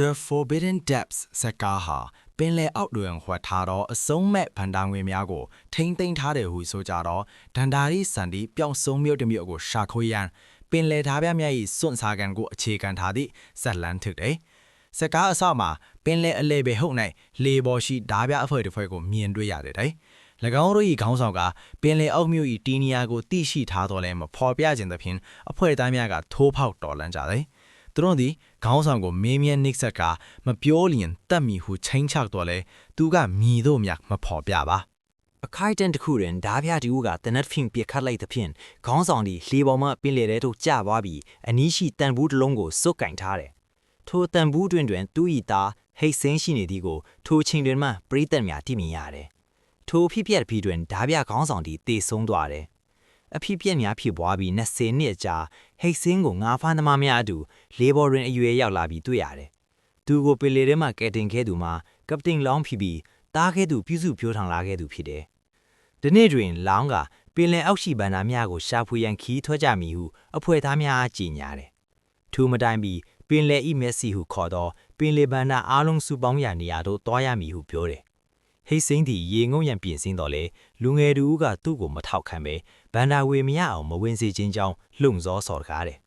The Forbidden Depths ဇာတ်ကားဟာပင်လယ်အောက်တွင်ဝှက်ထားသောအဆုံးမဲ့ဗန္ဒာငွေများကိုထိန်းသိမ်းထားတယ်ဟုဆိုကြတော့ဒန္တာရီစန္ဒီပျောက်ဆုံးမြို့တစ်မြို့ကိုရှာခွေရန်ပင်လယ်သားပြများ၏စွန့်စားကန်ကိုအခြေခံထားသည့်ဇက်လန်thứcတယ်။ဇာတ်ကားအစမှာပင်လယ်အလဲပဲဟုတ်၌လေပေါ်ရှိဓာပြအဖွဲ့တစ်ဖွဲ့ကိုမြင်တွေ့ရတယ်တဲ့။၎င်းတို့၏ခေါင်းဆောင်ကပင်လယ်အောက်မြို့၏တီနီယာကိုတိရှိထားတော်လဲမဖော်ပြခြင်းသဖြင့်အဖွဲ့သားများကထိုးဖောက်တော်လန့်ကြတယ်။သူတို့သည်ခေါင်းဆောင်ကိုမေးမြန်းနှိပ်စက်ကမပြောလျင်တတ်မီဟုချင်းချောက်တော်လဲသူကမြည်တို့မြမဖော်ပြပါအခိုက်တန်တစ်ခုတွင်ဓာပြတူကတနတ်ဖင်ပြခတ်လိုက်သဖြင့်ခေါင်းဆောင်သည်လှေပေါ်မှပင်လယ်ထဲသို့ကျသွားပြီးအနီးရှိတန်ဘူးတစ်လုံးကိုစွတ်ကင်ထားတယ်ထိုတန်ဘူးတွင်သူ၏သားဟိတ်စင်းရှိနေသည်ကိုထိုချိန်တွင်မှပရိသတ်များသိမြင်ရတယ်ထိုဖြစ်ပျက်ပြီးတွင်ဓာပြခေါင်းဆောင်သည်တေဆုံးသွားတယ်အဖြစ်ပြက်များဖြစ်ပွားပြီး20နှစ်ကြာဟိတ်စင်းကိုငါးဖမ်းသမားများအတူလေပေါ်တွင်အရွယ်ရောက်လာပြီးတွေ့ရတယ်။သူကိုပင်လယ်ထဲမှကယ်တင်ခဲ့သူမှာကပတိန်လောင်းဖြစ်ပြီးတားခဲ့သူပြုစုပြောထောင်လာခဲ့သူဖြစ်တယ်။ဒီနေ့တွင်လောင်းကပင်လယ်အောက်ရှိဗန္ဒာများကိုရှာဖွေရန်ခီးထွက်ကြမည်ဟုအဖွဲ့သားများအားကြေညာတယ်။ထိုမတိုင်ပြီးပင်လယ်ဤမျက်စိဟုခေါ်သောပင်လယ်ဗန္ဒာအားလုံးစုပေါင်းရာနေရာသို့သွားရမည်ဟုပြောတယ်။ဟိတ်စင်းသည်ရေငုံရန်ပြင်ဆင်တော်လဲလူငယ်တူကသူ့ကိုမထောက်ခံပဲဗန္ဒာဝေမရအောင်မဝင်စေခြင်းကြောင့်လှုံ့ဆော်စော်ကားတယ်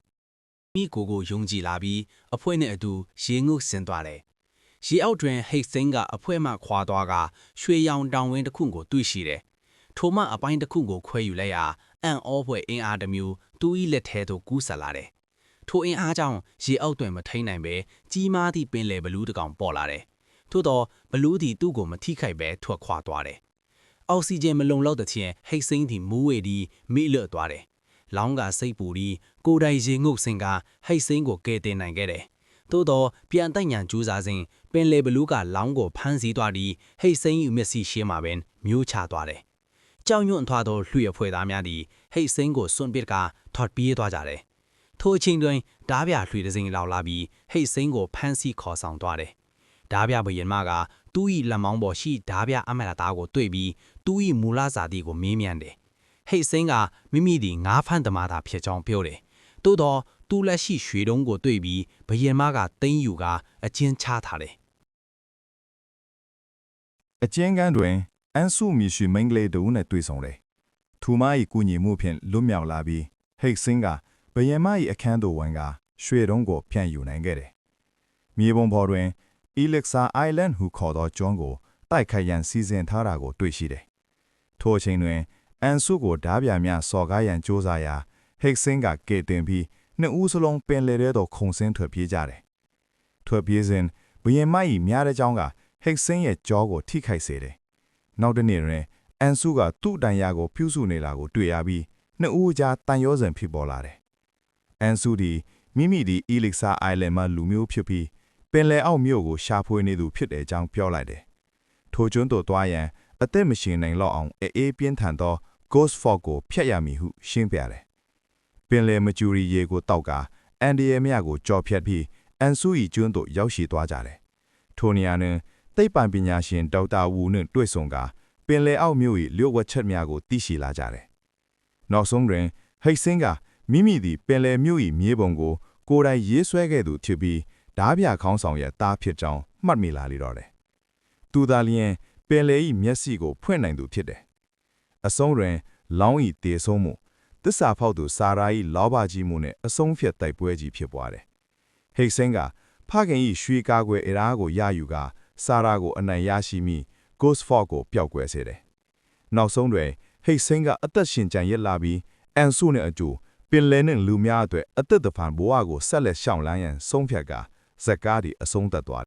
မိကိုယုံကြည်လာပြီးအဖွဲ့နဲ့အတူရေငုပ်ဆင်းသွားတယ်။ရေအောက်တွင်ဟိတ်စင်းကအဖွဲ့မှခွာသွားကရွှေရောင်တောင်ဝင်းတစ်ခုကိုတွေ့ရှိတယ်။ထိုမှအပိုင်းတစ်ခုကိုခွဲယူလိုက်ရာအန်အောဖွဲ့အင်အားတစ်မျိုးသူ၏လက်ထဲသို့ကူးဆက်လာတယ်။ထိုအင်အားကြောင့်ရေအောက်တွင်မထိန်နိုင်ပဲကြီးမားသည့်ပင်လယ်ဘလူးတစ်ကောင်ပေါ်လာတယ်။ထို့သောဘလူးသည်သူ့ကိုမထိခိုက်ပဲထွက်ခွာသွားတယ်။အောက်ဆီဂျင်မလုံလောက်တဲ့ချင်းဟိတ်စင်းသည်မူးဝေပြီးမိလွတ်သွားတယ်။လောင်းကစိတ်ပူပြီးကိုယ်တိုင်ရေငုပ်စင်ကဟိတ်စင်းကိုကယ်တင်နိုင်ခဲ့တယ်။သို့တော့ပြန်တိုက်ညံကြိုးစားစဉ်ပင်လယ်ဘလူးကလောင်းကိုဖမ်းဆီးသွားပြီးဟိတ်စင်း၏မျက်စိရှင်းမှာပင်မျိုးချသွားတယ်။ကြောင်ညွန့်သွားသောလွှဲအဖွဲ့သားများသည်ဟိတ်စင်းကိုစွန့်ပစ်ကထော်ပြေးသွားကြတယ်။ထိုအချိန်တွင်ဓားပြလွှဲတစ်စိမ်လောက်လာပြီးဟိတ်စင်းကိုဖမ်းဆီးခေါ်ဆောင်သွားတယ်။ဓားပြဘယင်မကသူ့၏လက်မောင်းပေါ်ရှိဓားပြအမရသားကိုတွေ့ပြီးသူ့၏မူလဇာတိကိုမေးမြန်းတယ်။ဟိတ်စင်းကမိမိသည်ငါးဖမ်းသမားသာဖြစ်ကြောင်းပြောတယ်။သို့တော့သူလက်ရှိရွှေတုံးကိုတွေ့ပြီးဘယင်မကသိမ်းယူကအကျဉ်းချထားတယ်။အကျဉ်းကန်းတွင်အန်စုမီရှိမင်္ဂလေးတို့နဲ့တွေ့ဆုံတယ်။သူမ၏ကုညီမှုဖြင့်လွတ်မြောက်လာပြီးဟိတ်စင်းကဘယင်မ၏အခန်းသို့ဝင်ကရွှေတုံးကိုဖြန့်ယူနိုင်ခဲ့တယ်။မြေပုံပေါ်တွင်Elixir Island ဟုခေါ်သောကျွန်းကိုတိုက်ခိုက်ရန်စီစဉ်ထားတာကိုတွေ့ရှိတယ်။ထိုအချိန်တွင်အန်စုကိုဓားပြများစော်ကားရန်ကြိုးစားရာဟိတ်စင်းကကယ်တင်ပြီးနှစ်ဦးစလုံးပင်လယ်ထဲသို့ခုန်ဆင်းထွက်ပြေးကြတယ်။ထွက်ပြေးစဉ်ဘယင်မ၏များတဲ့ကြောင်းကဟိတ်စင်းရဲ့ကြောကိုထိခိုက်စေတယ်။နောက်တစ်နေ့တွင်အန်စုကသူ့တန်ရာကိုပြုစုနေလာကိုတွေ့ရပြီးနှစ်ဦးကြားတန်ရောစင်ဖြစ်ပေါ်လာတယ်။အန်စုသည်မိမိသည် Elixir Island မှာလူမျိုးဖြစ်ပြီးပင်လယ်အောက်မြို့ကိုရှာဖွေနေသူဖြစ်တဲ့အကြောင်းပြောလိုက်တယ်။ထိုကျွန်းသို့သွားရန်အသက်မရှင်နိုင်တော့အောင်အေးပြင်းထန်သော Ghost Fog ကိုဖျက်ရမည်ဟုရှင်းပြတယ်။ပင်လယ်မကျူရီရေကိုတောက်ကအန်ဒီယေမြကိုကြော်ဖြတ်ပြီးအန်ဆူ၏ကျွန်းသို့ရောက်ရှိသွားကြတယ်။ထိုနေရာတွင်သိပ္ပံပညာရှင်ဒေါက်တာဝူနှင့်တွေ့ဆုံကပင်လယ်အောက်မြို့၏လျှို့ဝှက်ချက်များကိုသိရှိလာကြတယ်။နောက်ဆုံးတွင်ဟိတ်စင်းကမိမိသည်ပင်လယ်မြို့၏မြေပုံကိုကိုယ်တိုင်ရေးဆွဲခဲ့သူဖြစ်ပြီးဓားပြခေါင်းဆောင်ရဲ့တားဖြစ်ကြောင်းမှတ်မိလာလိတော့တယ်။သူသာလျှင်ပင်လယ်၏မျက်စိကိုဖွင့်နိုင်သူဖြစ်တယ်။အဆုံးတွင်လောင်း၏တေဆုံးမှုသစ္စာဖောက်သူစာရာ၏လောဘကြီးမှုနဲ့အဆုံးဖြတ်တိုက်ပွဲကြီးဖြစ်ပွားတယ်။ဟိတ်စင်းကဖခင်၏ရွှေကားကွယ်အရာကိုရယူကစာရာကိုအနိုင်ရရှိပြီး Ghost Fog ကိုပျောက်ကွယ်စေတယ်။နောက်ဆုံးတွင်ဟိတ်စင်းကအသက်ရှင်ကျန်ရစ်လာပြီးအန်ဆုနှင့်အတူပင်လယ်နှင့်လူများအတွက်အသက်တဖန်ဘဝကိုဆက်လက်ရှောင်လန်းရန်ဆုံးဖြတ်ကဇက်ကားဒီအဆုံးသတ်သွား